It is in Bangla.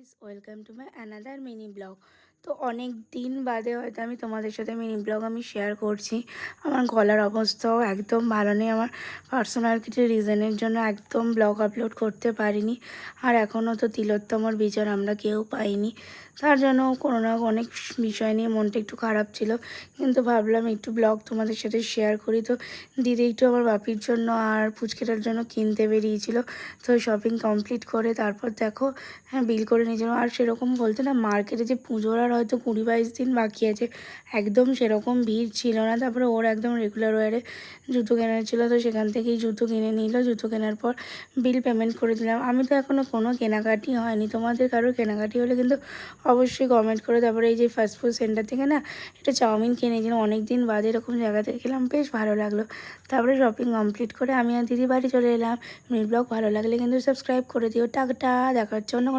Guys, welcome to my another mini blog. তো অনেক দিন বাদে হয়তো আমি তোমাদের সাথে মিনি ব্লগ শেয়ার করছি। আমার গলার অবস্থাও একদম ভালো নেই। আমার পার্সোনাল কিছু রিজনের জন্য একদম ব্লগ আপলোড করতে পারিনি। আর এখনও তো তিলোত্তমার বিচার আমরা কেউ পাইনি। তার জন্য কোনো না অনেক বিষয় নিয়ে মনটা একটু খারাপ ছিল, কিন্তু ভাবলাম একটু ব্লগ তোমাদের সাথে শেয়ার করি। তো দিদি একটু আমার বাপির জন্য আর পুচকেটার জন্য কিনতে বেরিয়েছিল। তো শপিং কমপ্লিট করে তারপর দেখো, হ্যাঁ, বিল করে নিয়েছিলাম। আর সেরকম বলতে না, মার্কেটে যে পুজোর আর হয়তো 20-22 দিন বাকি আছে, একদম সেরকম ভিড় ছিল না। তারপরে ওর একদম রেগুলার ওয়ারে জুতো কেনার ছিল, তো সেখান থেকেই জুতো কিনে নিল। জুতো কেনার পর বিল পেমেন্ট করে দিলাম। আমি তো এখনও কোনো কেনাকাটি হয়নি। তোমাদের কারোর কেনাকাটি হলে কিন্তু অবশ্যই কমেন্ট করে। তারপরে এই যে ফাস্টফুড সেন্টার থেকে না একটা চাউমিন কিনেছিলাম, অনেক দিন বাদে এরকম জায়গা থেকে খেলাম, বেশ ভালো লাগলো। তারপরে শপিং কমপ্লিট করে আমি আর দিদি বাড়ি চলে এলাম। মিনি ব্লগ ভালো লাগলে কিন্তু সাবস্ক্রাইব করে দিও। টাটা, দেখা হচ্ছে অন্য কোনো